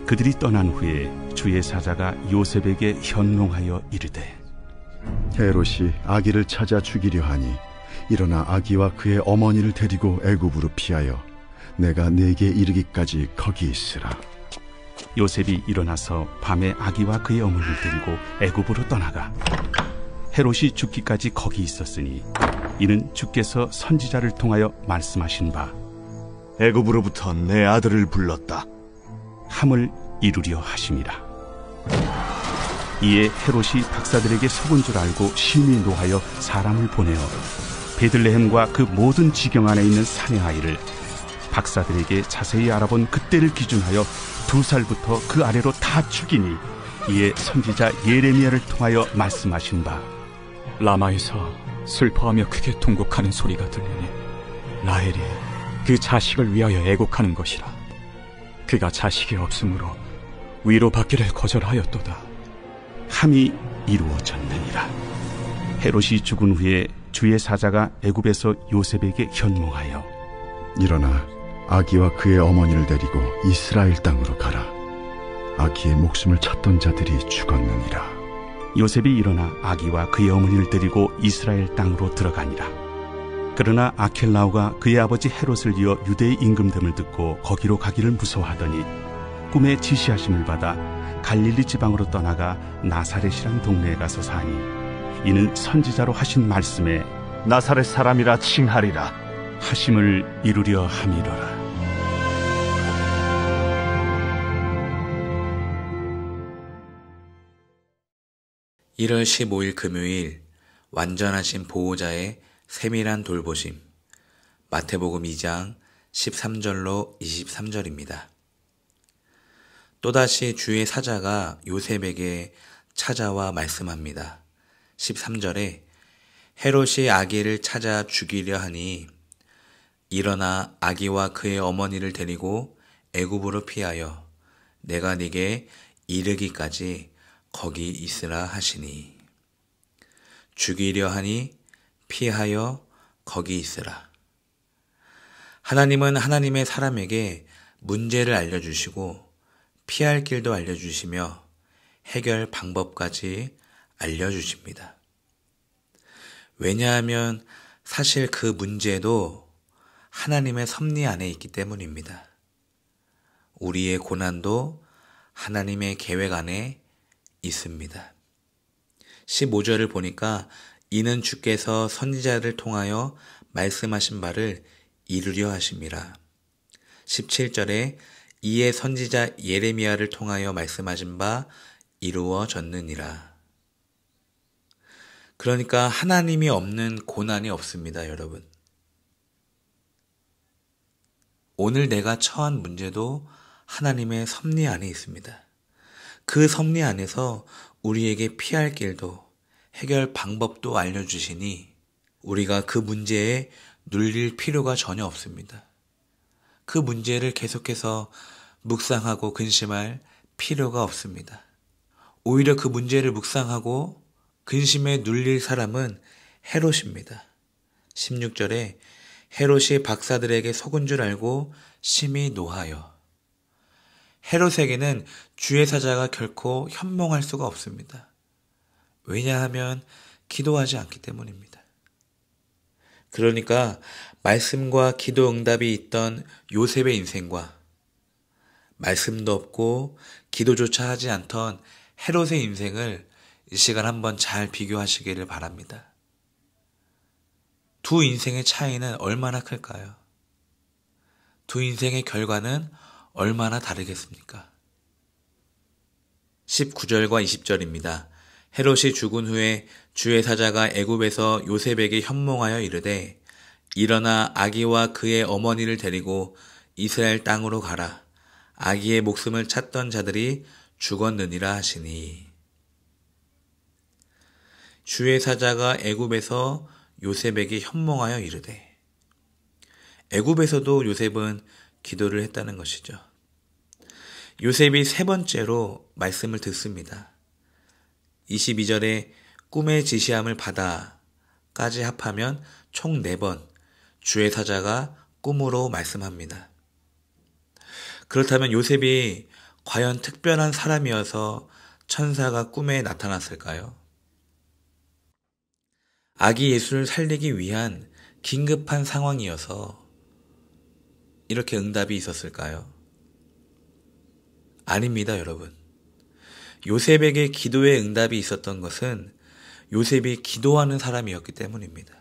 그들이 떠난 후에 주의 사자가 요셉에게 현몽하여 이르되 헤롯이 아기를 찾아 죽이려 하니 일어나 아기와 그의 어머니를 데리고 애굽으로 피하여 내가 네게 이르기까지 거기 있으라. 요셉이 일어나서 밤에 아기와 그의 어머니를 데리고 애굽으로 떠나가 헤롯이 죽기까지 거기 있었으니 이는 주께서 선지자를 통하여 말씀하신 바 애굽으로부터 내 아들을 불렀다 함을 이루려 하심이라. 이에 헤롯이 박사들에게 속은 줄 알고 심히 노하여 사람을 보내어 베들레헴과 그 모든 지경 안에 있는 사내 아이를 박사들에게 자세히 알아본 그때를 기준하여 2살부터 그 아래로 다 죽이니 이에 선지자 예레미야를 통하여 말씀하신 바 라마에서 슬퍼하며 크게 통곡하는 소리가 들리니 라헬이 그 자식을 위하여 애곡하는 것이라. 그가 자식이 없으므로 위로받기를 거절하였도다 함이 이루어졌느니라. 헤롯이 죽은 후에 주의 사자가 애굽에서 요셉에게 현몽하여 일어나 아기와 그의 어머니를 데리고 이스라엘 땅으로 가라. 아기의 목숨을 찾던 자들이 죽었느니라. 요셉이 일어나 아기와 그의 어머니를 데리고 이스라엘 땅으로 들어가니라. 그러나 아켈라오가 그의 아버지 헤롯을 이어 유대의 임금됨을 듣고 거기로 가기를 무서워하더니 꿈에 지시하심을 받아 갈릴리 지방으로 떠나가 나사렛이란 동네에 가서 사니 이는 선지자로 하신 말씀에 나사렛 사람이라 칭하리라 하심을 이루려 함이로라. (1월 15일) 금요일 완전하신 보호자의 세밀한 돌보심. 마태복음 2장 13절로 23절입니다. 또다시 주의 사자가 요셉에게 찾아와 말씀합니다. 13절에 헤롯이 아기를 찾아 죽이려 하니 일어나 아기와 그의 어머니를 데리고 애굽으로 피하여 내가 네게 이르기까지 거기 있으라 하시니 죽이려 하니 피하여 거기 있으라. 하나님은 하나님의 사람에게 문제를 알려주시고 피할 길도 알려주시며 해결 방법까지 알려주십니다. 왜냐하면 사실 그 문제도 하나님의 섭리 안에 있기 때문입니다. 우리의 고난도 하나님의 계획 안에 있습니다. 15절을 보니까 이는 주께서 선지자를 통하여 말씀하신 바를 이루려 하심이라. 17절에 이에 선지자 예레미야를 통하여 말씀하신 바 이루어졌느니라. 그러니까 하나님이 없는 고난이 없습니다, 여러분. 오늘 내가 처한 문제도 하나님의 섭리 안에 있습니다. 그 섭리 안에서 우리에게 피할 길도 해결 방법도 알려주시니 우리가 그 문제에 눌릴 필요가 전혀 없습니다. 그 문제를 계속해서 묵상하고 근심할 필요가 없습니다. 오히려 그 문제를 묵상하고 근심에 눌릴 사람은 헤롯입니다. 16절에 헤롯이 박사들에게 속은 줄 알고 심히 노하여. 헤롯에게는 주의 사자가 결코 현몽할 수가 없습니다. 왜냐하면 기도하지 않기 때문입니다. 그러니까 말씀과 기도 응답이 있던 요셉의 인생과 말씀도 없고 기도조차 하지 않던 헤롯의 인생을 이 시간 한번 잘 비교하시기를 바랍니다. 두 인생의 차이는 얼마나 클까요? 두 인생의 결과는 얼마나 다르겠습니까? 19절과 20절입니다. 헤롯이 죽은 후에 주의 사자가 애굽에서 요셉에게 현몽하여 이르되 일어나 아기와 그의 어머니를 데리고 이스라엘 땅으로 가라. 아기의 목숨을 찾던 자들이 죽었느니라 하시니. 주의 사자가 애굽에서 요셉에게 현몽하여 이르되. 애굽에서도 요셉은 기도를 했다는 것이죠. 요셉이 세 번째로 말씀을 듣습니다. 22절에 꿈의 지시함을 받아까지 합하면 총 4번 주의 사자가 꿈으로 말씀합니다. 그렇다면 요셉이 과연 특별한 사람이어서 천사가 꿈에 나타났을까요? 아기 예수를 살리기 위한 긴급한 상황이어서 이렇게 응답이 있었을까요? 아닙니다, 여러분. 요셉에게 기도의 응답이 있었던 것은 요셉이 기도하는 사람이었기 때문입니다.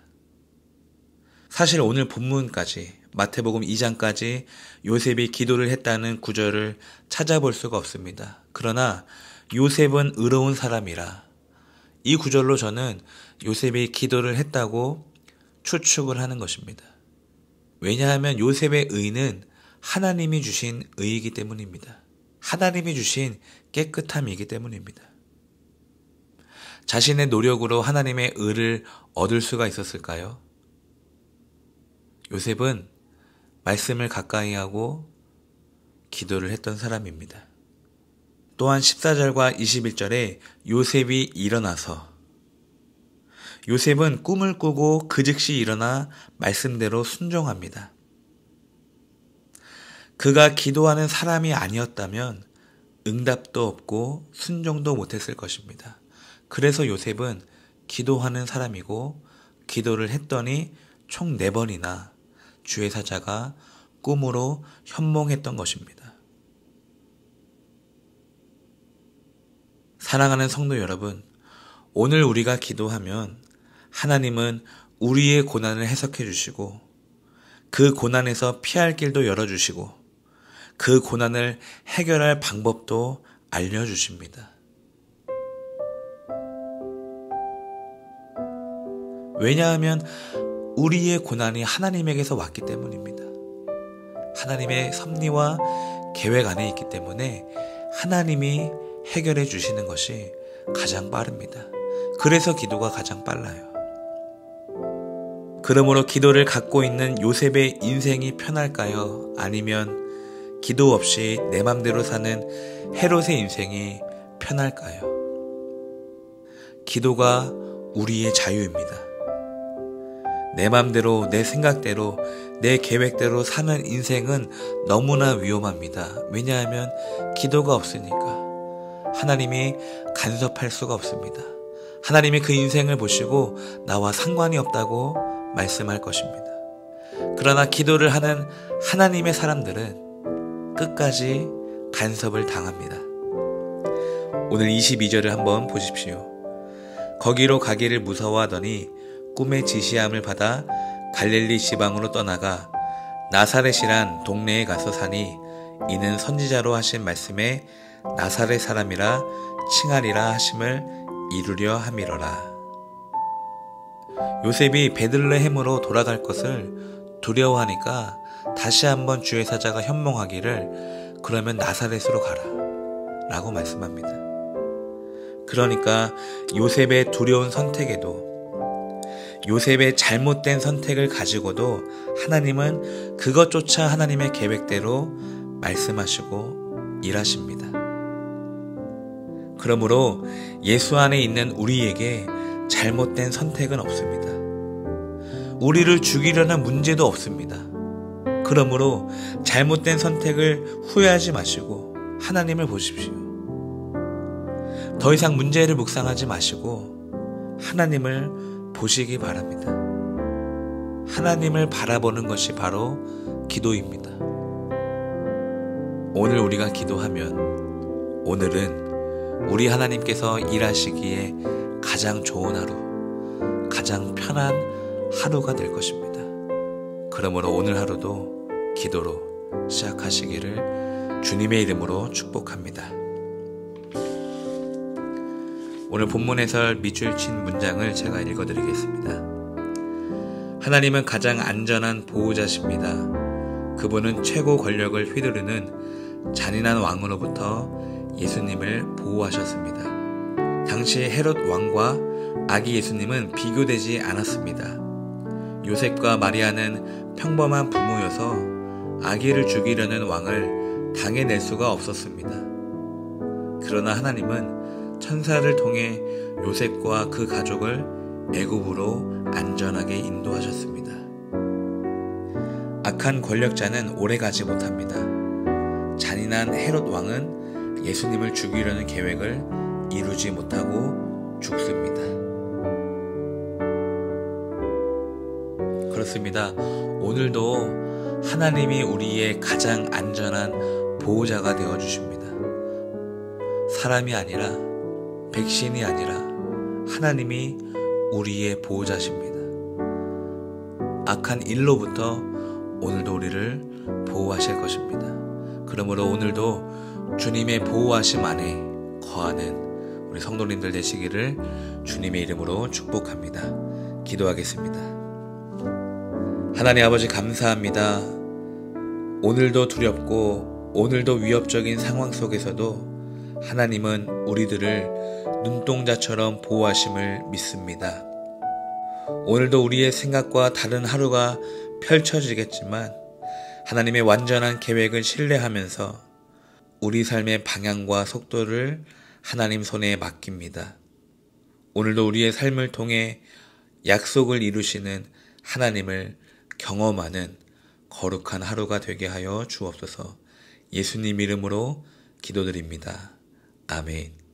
사실 오늘 본문까지, 마태복음 2장까지 요셉이 기도를 했다는 구절을 찾아볼 수가 없습니다. 그러나 요셉은 의로운 사람이라 이 구절로 저는 요셉이 기도를 했다고 추측을 하는 것입니다. 왜냐하면 요셉의 의는 하나님이 주신 의이기 때문입니다. 하나님이 주신 깨끗함이기 때문입니다. 자신의 노력으로 하나님의 의를 얻을 수가 있었을까요? 요셉은 말씀을 가까이 하고 기도를 했던 사람입니다. 또한 14절과 21절에 요셉이 일어나서, 요셉은 꿈을 꾸고 그 즉시 일어나 말씀대로 순종합니다. 그가 기도하는 사람이 아니었다면 응답도 없고 순종도 못했을 것입니다. 그래서 요셉은 기도하는 사람이고 기도를 했더니 총 4번이나 주의 사자가 꿈으로 현몽했던 것입니다. 사랑하는 성도 여러분, 오늘 우리가 기도하면 하나님은 우리의 고난을 해석해 주시고 그 고난에서 피할 길도 열어주시고 그 고난을 해결할 방법도 알려주십니다. 왜냐하면 우리의 고난이 하나님에게서 왔기 때문입니다. 하나님의 섭리와 계획 안에 있기 때문에 하나님이 해결해 주시는 것이 가장 빠릅니다. 그래서 기도가 가장 빨라요. 그러므로 기도를 갖고 있는 요셉의 인생이 편할까요? 아니면 기도 없이 내 맘대로 사는 헤롯의 인생이 편할까요? 기도가 우리의 자유입니다. 내 맘대로, 내 생각대로, 내 계획대로 사는 인생은 너무나 위험합니다. 왜냐하면 기도가 없으니까. 하나님이 간섭할 수가 없습니다. 하나님이 그 인생을 보시고 나와 상관이 없다고 말씀할 것입니다. 그러나 기도를 하는 하나님의 사람들은 끝까지 간섭을 당합니다. 오늘 22절을 한번 보십시오. 거기로 가기를 무서워하더니 꿈의 지시함을 받아 갈릴리 지방으로 떠나가 나사렛이란 동네에 가서 사니 이는 선지자로 하신 말씀에 나사렛 사람이라 칭하리라 하심을 이루려 함이로라. 요셉이 베들레헴으로 돌아갈 것을 두려워하니까 다시 한번 주의 사자가 현몽하기를 그러면 나사렛으로 가라 라고 말씀합니다. 그러니까 요셉의 두려운 선택에도, 요셉의 잘못된 선택을 가지고도 하나님은 그것조차 하나님의 계획대로 말씀하시고 일하십니다. 그러므로 예수 안에 있는 우리에게 잘못된 선택은 없습니다. 우리를 죽이려는 문제도 없습니다. 그러므로 잘못된 선택을 후회하지 마시고 하나님을 보십시오. 더 이상 문제를 묵상하지 마시고 하나님을 보시기 바랍니다. 하나님을 바라보는 것이 바로 기도입니다. 오늘 우리가 기도하면 오늘은 우리 하나님께서 일하시기에 가장 좋은 하루, 가장 편한 하루가 될 것입니다. 그러므로 오늘 하루도 기도로 시작하시기를 주님의 이름으로 축복합니다. 오늘 본문 해설 밑줄 친 문장을 제가 읽어드리겠습니다. 하나님은 가장 안전한 보호자십니다. 그분은 최고 권력을 휘두르는 잔인한 왕으로부터 예수님을 보호하셨습니다. 당시 헤롯 왕과 아기 예수님은 비교되지 않았습니다. 요셉과 마리아는 평범한 부모여서 아기를 죽이려는 왕을 당해낼 수가 없었습니다. 그러나 하나님은 천사를 통해 요셉과 그 가족을 애굽으로 안전하게 인도하셨습니다. 악한 권력자는 오래가지 못합니다. 잔인한 헤롯 왕은 예수님을 죽이려는 계획을 이루지 못하고 죽습니다. 그렇습니다. 오늘도 하나님이 우리의 가장 안전한 보호자가 되어주십니다. 사람이 아니라, 백신이 아니라 하나님이 우리의 보호자십니다. 악한 일로부터 오늘도 우리를 보호하실 것입니다. 그러므로 오늘도 주님의 보호하심 안에 거하는 우리 성도님들 되시기를 주님의 이름으로 축복합니다. 기도하겠습니다. 하나님 아버지 감사합니다. 오늘도 두렵고 오늘도 위협적인 상황 속에서도 하나님은 우리들을 눈동자처럼 보호하심을 믿습니다. 오늘도 우리의 생각과 다른 하루가 펼쳐지겠지만 하나님의 완전한 계획을 신뢰하면서 우리 삶의 방향과 속도를 하나님 손에 맡깁니다. 오늘도 우리의 삶을 통해 약속을 이루시는 하나님을 경험하는 거룩한 하루가 되게 하여 주옵소서. 예수님 이름으로 기도드립니다. 아멘.